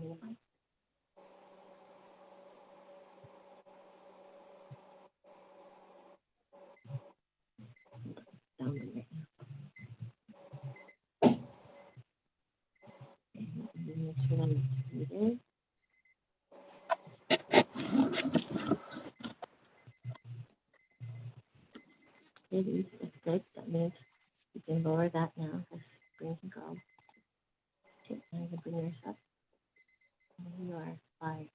Maybe it's good. That means you can lower that now. The screen can go. Okay, now you can bring yours up. And you are live.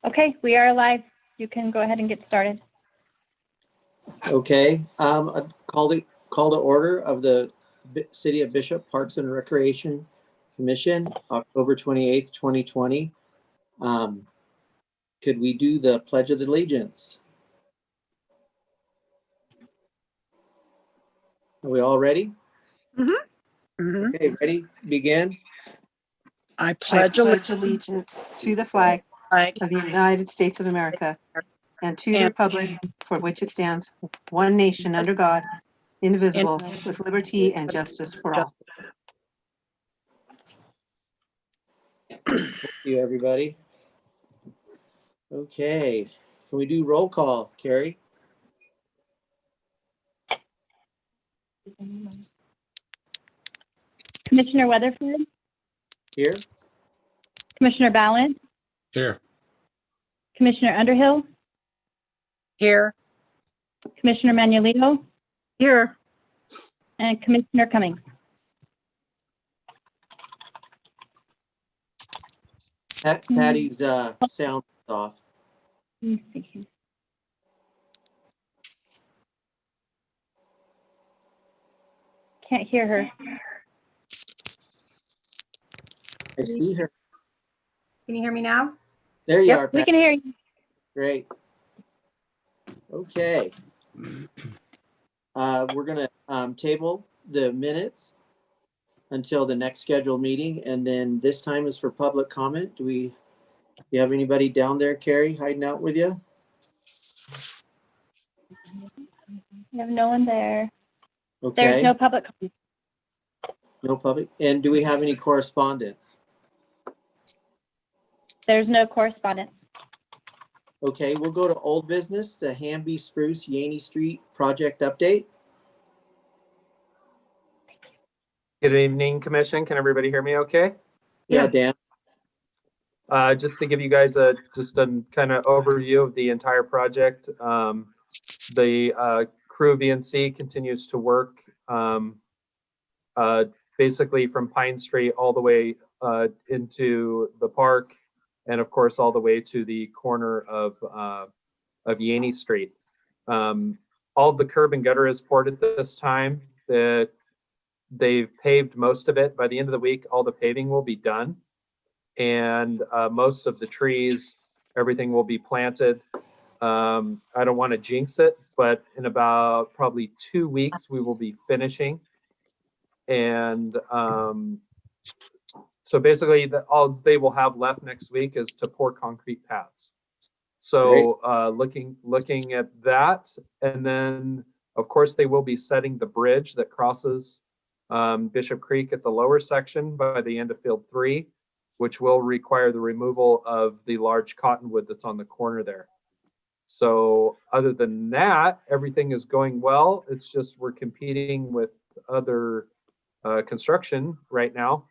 Okay, we are live. You can go ahead and get started. Okay, a call to order of the City of Bishop Parks and Recreation Commission, October 28th, 2020. Could we do the Pledge of Allegiance? Are we all ready? Okay, ready? Begin. I pledge allegiance allegiance to the flag of the United States of America and to the republic for which it stands, one nation under God, indivisible, with liberty and justice for all. Thank you, everybody. Okay, can we do roll call, Carrie? Commissioner Weatherford, Here? Commissioner Ballant, Here. Commissioner Underhill, here. Commissioner Manuelito, Here. and Commissioner Cummings. Patty's sound is off. Let me see here. Can't hear her. I see her. Can you hear me now? There you Yep, are, We Patty. can hear you. Great. Okay. We're gonna table the minutes until the next scheduled meeting, and then this time is for public comment. Do you have anybody down there, Carrie, hiding out with you? We have no one there. Okay. There's no public comment. No public. And do we have any correspondence? There's no correspondence. Okay, we'll go to old business, the Hamby Spruce Yaney Street project update. Good evening, Commission. Can everybody hear me okay? Yeah, Dan. Just to give you guys just a kind of overview of the entire project. The crew VNC continues to work basically from Pine Street all the way into the park, and of course all the way to the corner of Yaney Street. All the curb and gutter is poured at this time. They've paved most of it. By the end of the week, all the paving will be done. And most of the trees, everything will be planted. I don't want to jinx it, but in about probably 2 weeks, we will be finishing. And so basically, all they will have left next week is to pour concrete paths. So looking at that, and then of course they will be setting the bridge that crosses Bishop Creek at the lower section by the end of Field 3, which will require the removal of the large cottonwood that's on the corner there. So other than that, everything is going well. It's just we're competing with other construction right now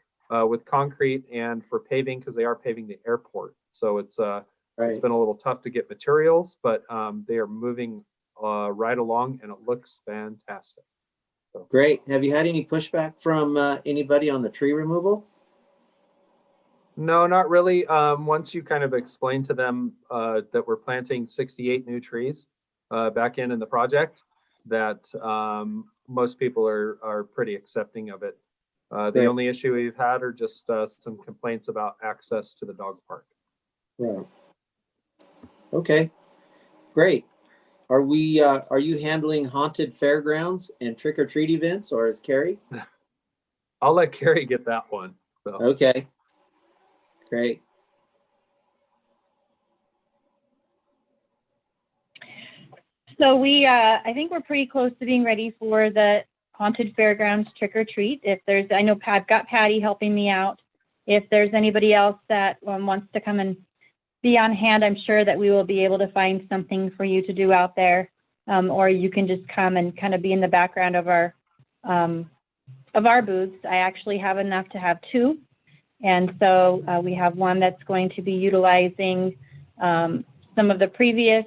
with concrete and for paving, because they are paving the airport. So it's been a little tough to get materials, but they are moving right along and it looks fantastic. So. Great. Have you had any pushback from anybody on the tree removal? No, not really. Once you kind of explain to them that we're planting 68 new trees back in the project, that most people are pretty accepting of it. The only issue we've had are just some complaints about access to the dog park. Right. Okay, great. Are you handling haunted fairgrounds and trick or treat events, or is Carrie? I'll let Carrie get that one. So. Okay, great. So I think we're pretty close to being ready for the Haunted Fairgrounds trick or treat. I know I've got Patty helping me out. if there's anybody else that wants to come and be on hand, I'm sure that we will be able to find something for you to do out there. Or you can just come and kind of be in the background of our booths. I actually have enough to have 2. And so we have one that's going to be utilizing some of the previous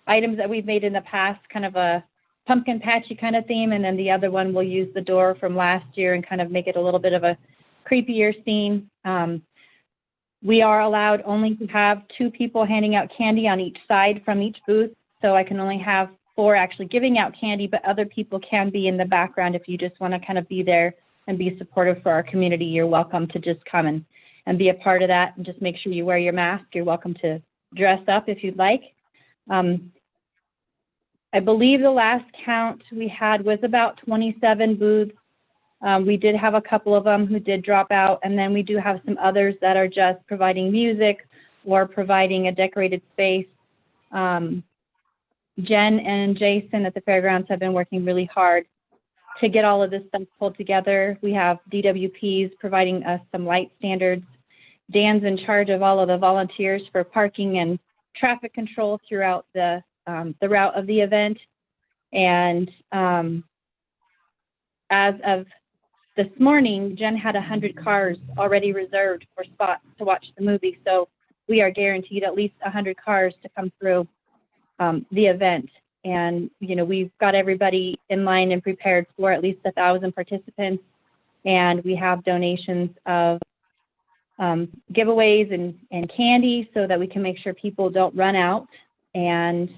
items that we've made in the past, kind of a pumpkin patchy kind of theme. And then the other one will use the door from last year and kind of make it a little bit of a creepier scene. We are allowed only to have 2 people handing out candy on each side from each booth. So I can only have 4 actually giving out candy, but other people can be in the background. If you just want to kind of be there and be supportive for our community, you're welcome to just come and be a part of that, and just make sure you wear your mask. You're welcome to dress up if you'd like. I believe the last count we had was about 27 booths. We did have a couple of them who did drop out, and then we do have some others that are just providing music or providing a decorated space. Jen and Jason at the fairgrounds have been working really hard to get all of this stuff pulled together. We have DWPs providing us some light standards. Dan's in charge of all of the volunteers for parking and traffic control throughout the route of the event. And as of this morning, Jen had 100 cars already reserved for spots to watch the movie. So we are guaranteed at least 100 cars to come through the event. And, you know, we've got everybody in line and prepared for at least 1,000 participants. And we have donations of giveaways and candy so that we can make sure people don't run out. And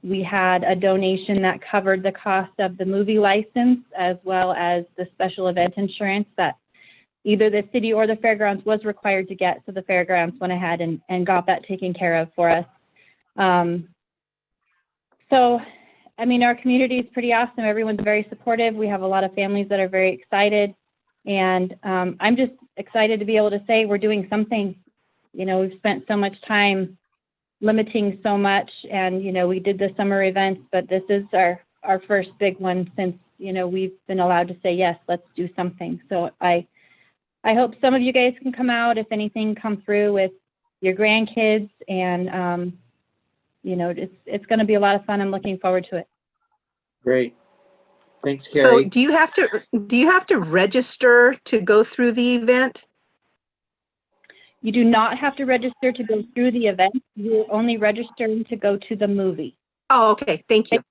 we had a donation that covered the cost of the movie license, as well as the special event insurance that either the city or the fairgrounds was required to get. So the fairgrounds went ahead and got that taken care of for us. So, I mean, our community is pretty awesome. Everyone's very supportive. We have a lot of families that are very excited. And I'm just excited to be able to say we're doing something. You know, we've spent so much time limiting so much, and, you know, we did the summer events, but this is our first big one since, you know, we've been allowed to say, yes, let's do something. So I hope some of you guys can come out, if anything, come through with your grandkids, and, you know, it's going to be a lot of fun. I'm looking forward to it. Great. Thanks, So Carrie. do you have to register to go through the event? You do not have to register to go through the event. You're only registering to go to the movie. Oh, okay. Thank you.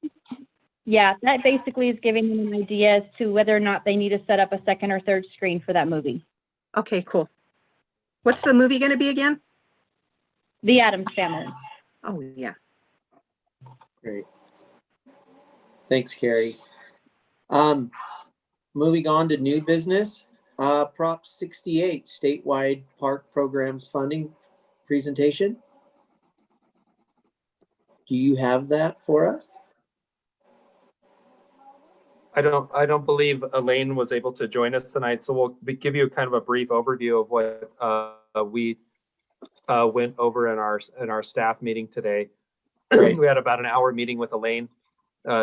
Yeah, that basically is giving them an idea as to whether or not they need to set up a second or third screen for that movie. Okay, cool. What's the movie going to be again? The Addams Family. Oh, yeah. Great. Thanks, Carrie. Moving on to new business. Prop 68, statewide park programs funding presentation. Do you have that for us? I don't believe Elaine was able to join us tonight, so we'll give you kind of a brief overview of what we went over in our staff meeting today. We had about an hour meeting with Elaine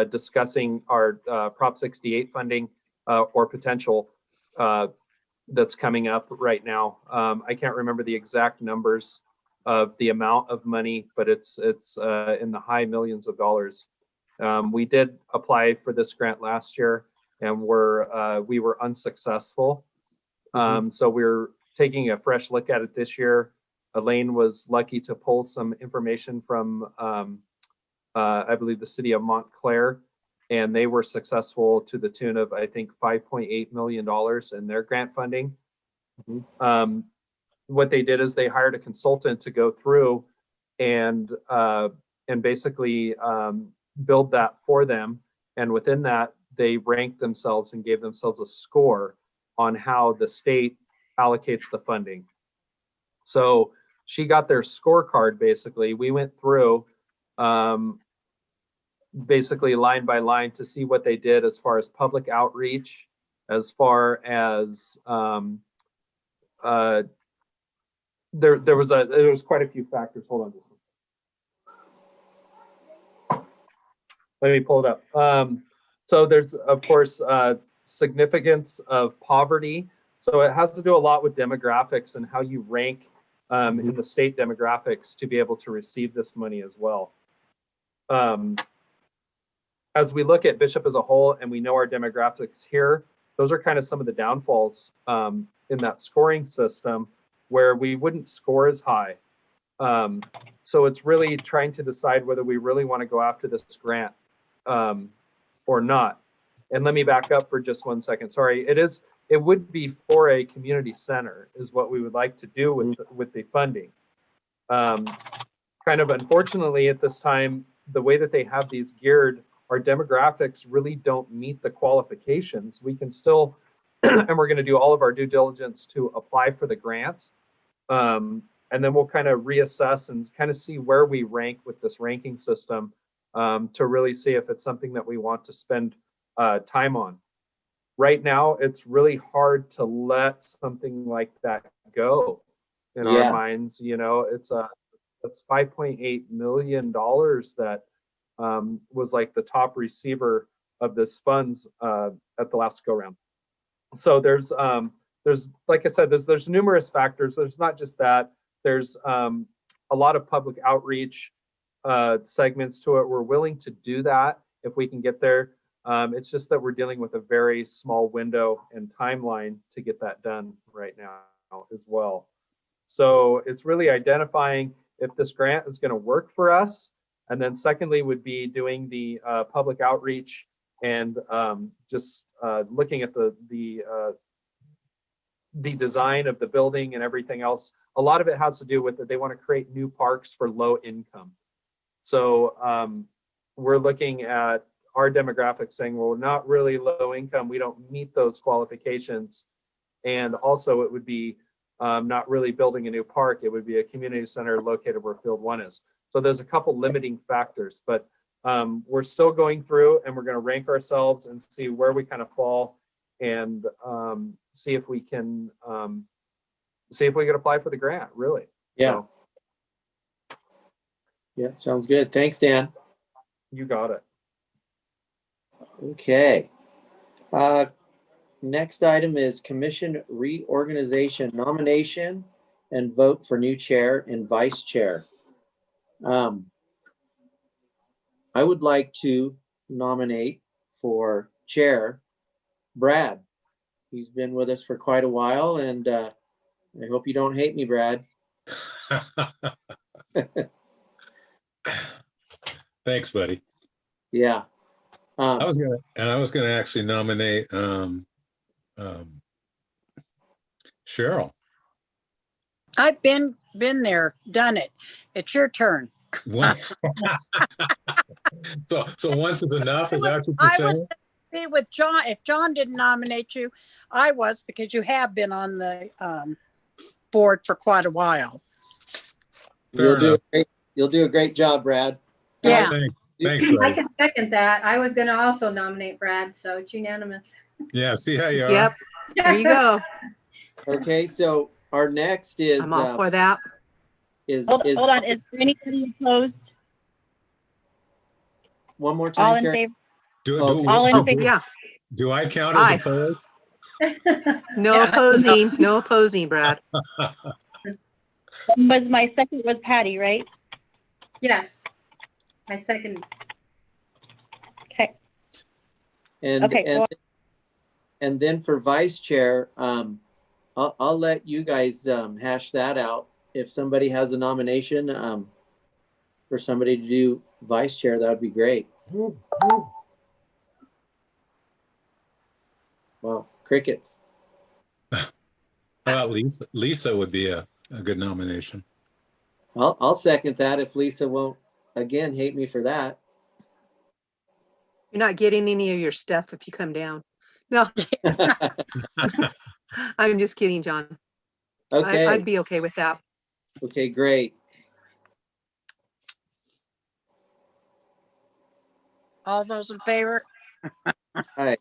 discussing our Prop 68 funding or potential that's coming up right now. I can't remember the exact numbers of the amount of money, but it's in the high millions of dollars. We did apply for this grant last year, and we were unsuccessful. So we're taking a fresh look at it this year. Elaine was lucky to pull some information from, I believe, the city of Montclair, and they were successful to the tune of, I think, $5.8 million in their grant funding. What they did is they hired a consultant to go through and basically build that for them. And within that, they ranked themselves and gave themselves a score on how the state allocates the funding. So she got their scorecard, basically. We went through basically line by line to see what they did as far as public outreach, as far as there was quite a few factors. Hold on. Let me pull it up. So there's, of course, significance of poverty So it has to do a lot with demographics and how you rank in the state demographics to be able to receive this money as well. As we look at Bishop as a whole and we know our demographics here, those are kind of some of the downfalls in that scoring system where we wouldn't score as high. So it's really trying to decide whether we really want to go after this grant or not. And let me back up for just 1 second. Sorry, it would be for a community center is what we would like to do with the funding. Kind of unfortunately at this time, the way that they have these geared, our demographics really don't meet the qualifications. We can still, and we're going to do all of our due diligence to apply for the grant. And then we'll kind of reassess and kind of see where we rank with this ranking system to really see if it's something that we want to spend time on. Right now, it's really hard to let something like that go in our minds. You know, it's $5.8 million that was like the top receiver of this funds at the last go round. So there's like I said, there's numerous factors. There's not just that. There's a lot of public outreach segments to it. We're willing to do that if we can get there. It's just that we're dealing with a very small window and timeline to get that done right now as well. So it's really identifying if this grant is going to work for us. And then secondly would be doing the public outreach and just looking at the design of the building and everything else. A lot of it has to do with that they want to create new parks for low income. So we're looking at our demographics saying, well, we're not really low income. We don't meet those qualifications. And also it would be not really building a new park. It would be a community center located where Field 1 is. So there's a couple limiting factors, but we're still going through and we're going to rank ourselves and see where we kind of fall and see if we can apply for the grant, really. Yeah. So, Yeah, sounds good. Thanks, Dan. you got it. Okay. Next item is commission reorganization, nomination and vote for new chair and vice chair. I would like to nominate for chair Brad. He's been with us for quite a while, and I hope you don't hate me, Brad. Thanks, buddy. Yeah. I was gonna actually nominate Cheryl. I've been there, done it. It's your turn. Once. So once is enough, is that what I you're was saying? be with John. If John didn't nominate you, I was, because you have been on the board for quite a while. Fair enough. You'll do a great job, Brad. Yeah. Thanks, I buddy. can second that. I was going to also nominate Brad, so it's unanimous. Yeah, see how you are? Yep, there you go. Okay, so our next is I'm all for that. Hold on, is there anybody opposed? one more All time, in Carrie. favor? Okay. All in favor? Yeah, Do I count as Aye. opposed? no Yeah. opposing, no opposing, Brad. My second was Patty, right? Yes. My second. Okay. And, Okay, and, well- and then for vice chair, I'll let you guys hash that out. If somebody has a nomination for somebody to do vice chair, that would be great. Well, crickets. How about Lisa? Lisa would be a good nomination. I'll second that if Lisa won't again hate me for that. You're not getting any of your stuff if you come down. No, I'm just kidding, John. Okay. I'd be okay with that. Okay, great. All those in favor? Aye.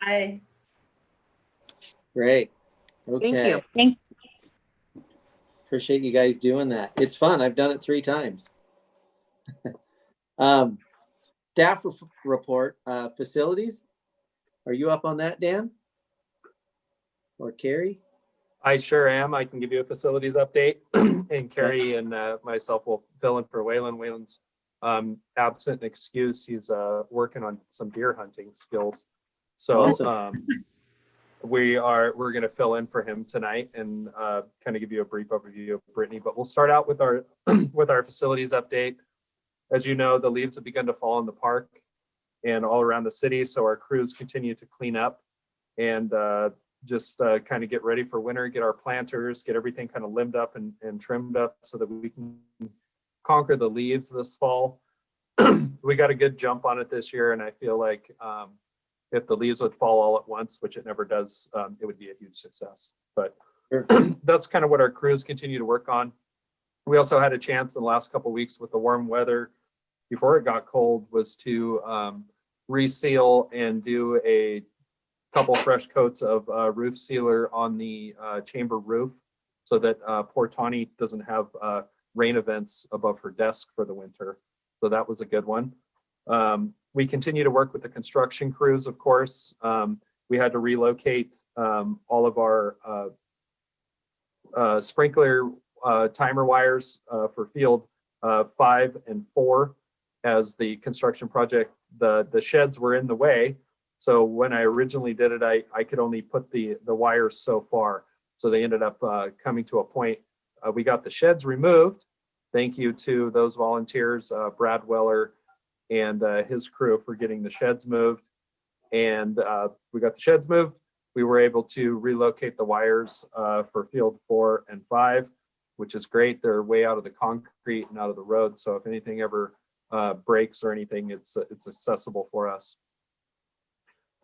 I Great. Thank Okay. you. Thank Appreciate you guys doing that. It's fun. I've done it 3 times. Staff report, facilities. Are you up on that, Dan? or Carrie? I sure am. I can give you a facilities update, and Carrie and myself will fill in for Waylon. Waylon's absent and excused. He's working on some deer hunting skills. So Awesome. we're going to fill in for him tonight and kind of give you a brief overview of Brittany. But we'll start out with our with our facilities update. As you know, the leaves have begun to fall in the park and all around the city. So our crews continue to clean up and just kind of get ready for winter, get our planters, get everything kind of limbed up and trimmed up so that we can conquer the leaves this fall. We got a good jump on it this year, and I feel like if the leaves would fall all at once, which it never does, it would be a huge success. But Sure. that's kind of what our crews continue to work on. We also had a chance in the last couple of weeks with the warm weather before it got cold was to reseal and do a couple fresh coats of roof sealer on the chamber roof so that poor Tawny doesn't have rain events above her desk for the winter. So that was a good one. We continue to work with the construction crews, of course. We had to relocate all of our sprinkler timer wires for field 5 and 4 as the construction project, the sheds were in the way. So when I originally did it, I could only put the wires so far. So they ended up coming to a point. We got the sheds removed. Thank you to those volunteers, Brad Weller and his crew for getting the sheds moved. And we got the sheds moved. We were able to relocate the wires for field 4 and 5, which is great. They're way out of the concrete and out of the road. So if anything ever breaks or anything, it's accessible for us.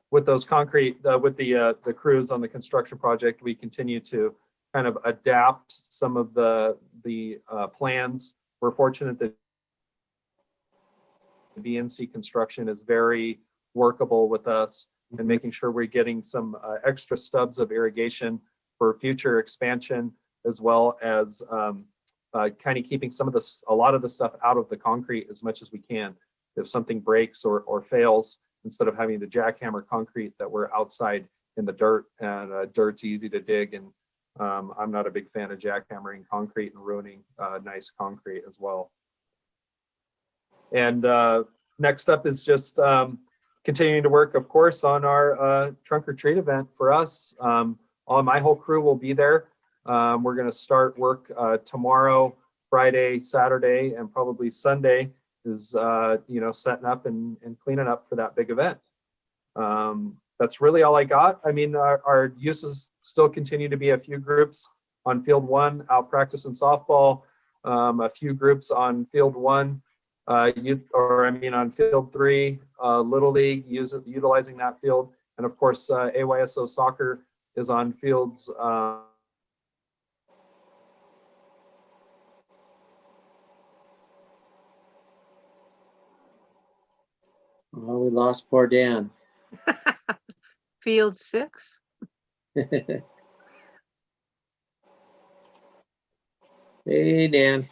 With those concrete, with the crews on the construction project, we continue to kind of adapt some of the plans. We're fortunate that BNC construction is very workable with us and making sure we're getting some extra stubs of irrigation for future expansion, as well as kind of keeping a lot of the stuff out of the concrete as much as we can. If something breaks or fails, instead of having to jackhammer concrete, that we're outside in the dirt, and dirt's easy to dig. And I'm not a big fan of jackhammering concrete and ruining nice concrete as well. And next up is just continuing to work, of course, on our trunk or treat event for us. My whole crew will be there. We're going to start work tomorrow, Friday, Saturday, and probably Sunday is setting up and cleaning up for that big event. That's really all I got. I mean, our uses still continue to be a few groups on field 1 out practicing softball, a few groups on field 1, on field 3, Little League utilizing that field, and of course AYSO soccer is on fields. Oh, we lost poor Dan. Field 6. Hey, Dan.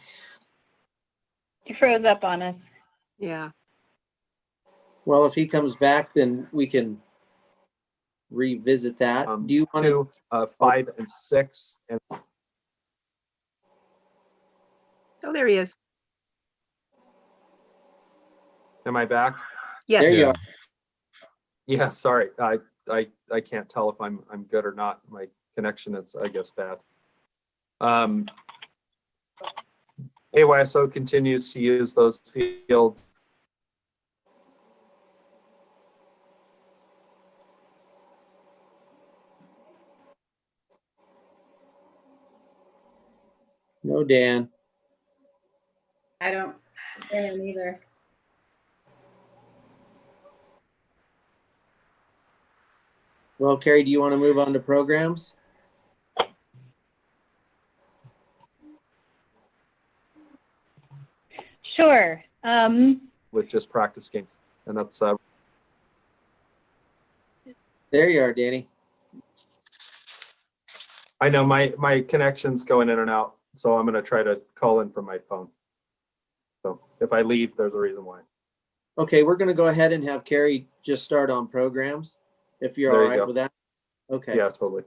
You froze up on us. Yeah. Well, if he comes back, then we can revisit that. Do you want to? 5 and 6. And Oh, there he is. am I back? Yes. There you Yeah. are. Yeah, sorry. I can't tell if I'm good or not. My connection is, I guess, bad. AYSO continues to use those fields. No, Dan. I don't hear him either. Well, Carrie, do you want to move on to programs? Sure. With just practice games, and that's There you are, Danny. I know my connection's going in and out, so I'm going to try to call in from my phone. So if I leave, there's a reason why. Okay, we're going to go ahead and have Carrie just start on programs, if you're There all you right go. with that. Okay. Yeah, totally.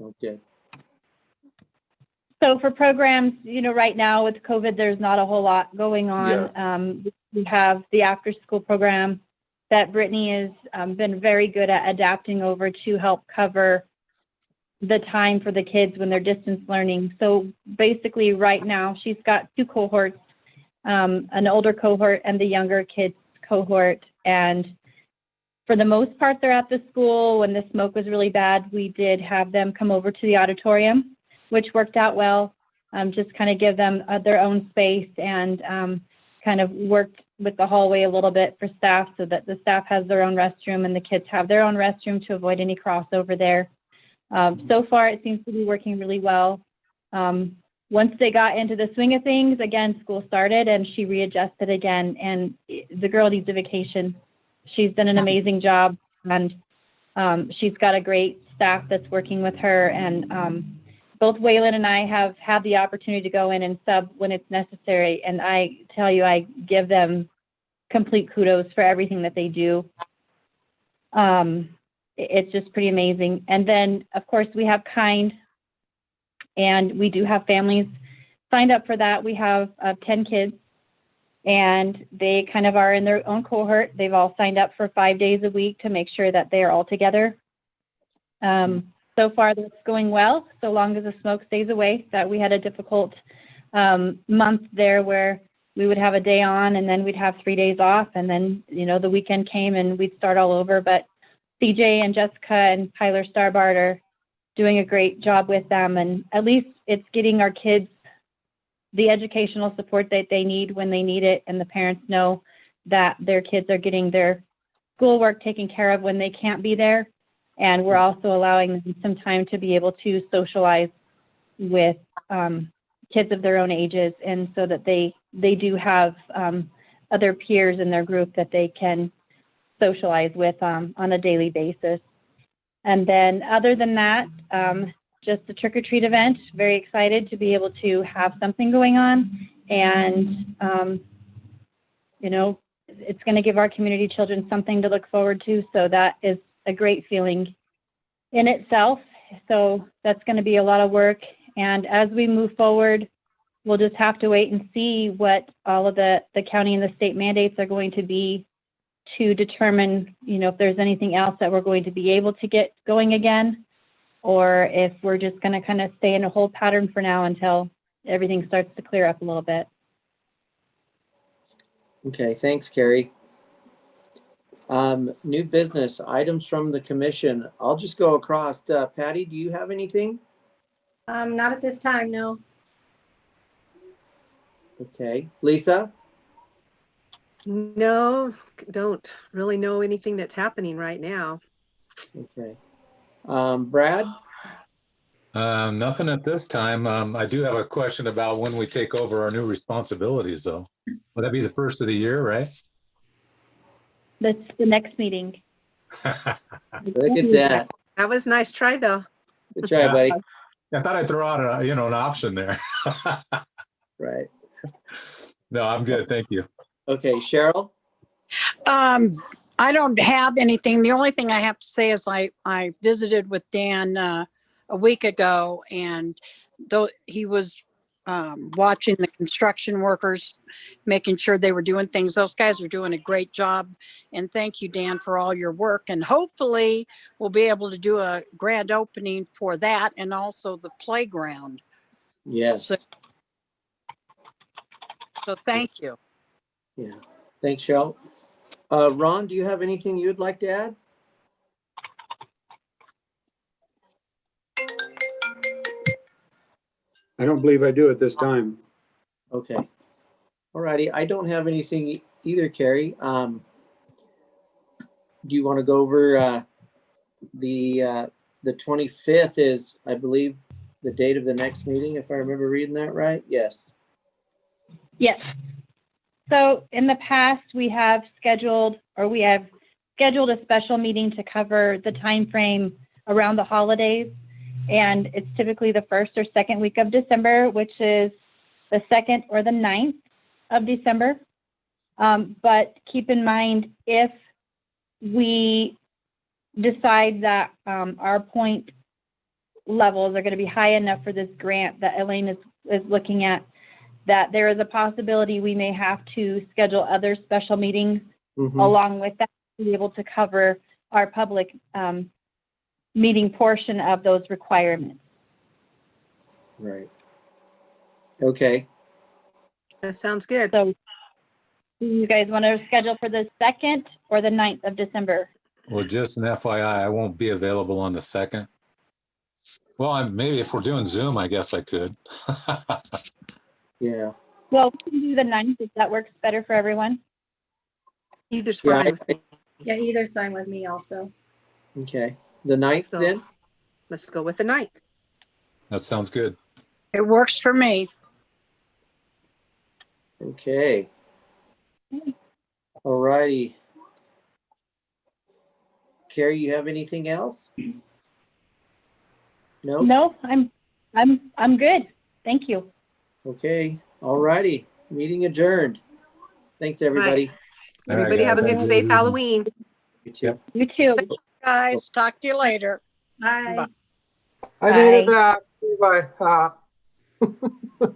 Okay. So for programs, right now with COVID, there's not a whole lot going on. Yes. We have the after-school program that Brittany has been very good at adapting over to help cover the time for the kids when they're distance learning. So basically right now, she's got two cohorts, an older cohort and the younger kids cohort. And for the most part, they're at the school. When the smoke was really bad, we did have them come over to the auditorium, which worked out well. Just kind of give them their own space and kind of worked with the hallway a little bit for staff so that the staff has their own restroom and the kids have their own restroom to avoid any crossover there. So far, it seems to be working really well. Once they got into the swing of things, again, school started and she readjusted again. And the girl needs a vacation. She's done an amazing job, and she's got a great staff that's working with her. And both Waylon and I have had the opportunity to go in and sub when it's necessary. And I tell you, I give them complete kudos for everything that they do. It's just pretty amazing. And then, of course, we have Kind, and we do have families signed up for that. We have 10 kids, and they kind of are in their own cohort. They've all signed up for 5 days a week to make sure that they are all together. So far, that's going well, so long as the smoke stays away. That we had a difficult month there where we would have a day on and then we'd have 3 days off, and then, the weekend came and we'd start all over. But CJ and Jessica and Tyler Starbard are doing a great job with them, and at least it's getting our kids the educational support that they need when they need it, and the parents know that their kids are getting their schoolwork taken care of when they can't be there. And we're also allowing them some time to be able to socialize with kids of their own ages, and so that they do have other peers in their group that they can socialize with on a daily basis. And then other than that, just a trick-or-treat event. Very excited to be able to have something going on. And, it's going to give our community children something to look forward to. So that is a great feeling in itself. So that's going to be a lot of work. And as we move forward, we'll just have to wait and see what all of the county and the state mandates are going to be to determine, if there's anything else that we're going to be able to get going again, or if we're just going to kind of stay in a hold pattern for now until everything starts to clear up a little bit. Okay, thanks, Carrie. New business items from the commission. I'll just go across. Patty, do you have anything? Not at this time, no. Okay, Lisa? No, don't really know anything that's happening right now. Okay. Brad? Nothing at this time. I do have a question about when we take over our new responsibilities, though. Will that be the first of the year, right? That's the next meeting. Look at that. That was a nice try, though. Good try, buddy. I thought I'd throw out an option there. Right. No, I'm good. Thank you. Okay, Cheryl? I don't have anything. The only thing I have to say is I visited with Dan a week ago, and though he was watching the construction workers, making sure they were doing things. Those guys are doing a great job. And thank you, Dan, for all your work. And hopefully we'll be able to do a grand opening for that, and also the playground. Yes. So thank you. Yeah. Thanks, Cheryl. Ron, do you have anything you'd like to add? I don't believe I do at this time. Okay. All righty. I don't have anything either, Carrie. Do you want to go over the 25th is, I believe, the date of the next meeting, if I remember reading that right? Yes. Yes. So in the past, we have scheduled a special meeting to cover the time frame around the holidays. And it's typically the first or second week of December, which is the 2nd or the 9th of December. But keep in mind, if we decide that our point levels are going to be high enough for this grant that Elaine is looking at, that there is a possibility we may have to schedule other special meetings Mhm. along with that to be able to cover our public meeting portion of those requirements. Right. Okay. That sounds good. So do you guys want to schedule for the 2nd or the 9th of December? Well, just an FYI, I won't be available on the 2nd. Well, maybe if we're doing Zoom, I guess I could. Yeah. Well, we can do the 9th if that works better for everyone. Either's Yeah, fine with me. Yeah, either's fine with me also. Okay. The 9th So then? let's go with the 9th. That sounds good. It works for me. Okay. All righty. Carrie, you have anything else? No? No, I'm good. Thank you. Okay. All righty. Meeting adjourned. Thanks, everybody. All right, Everybody have a guys, good, have a safe good Halloween. You too. You too. Guys, talk to you later. Bye. Bye. I made it back. See you, bye.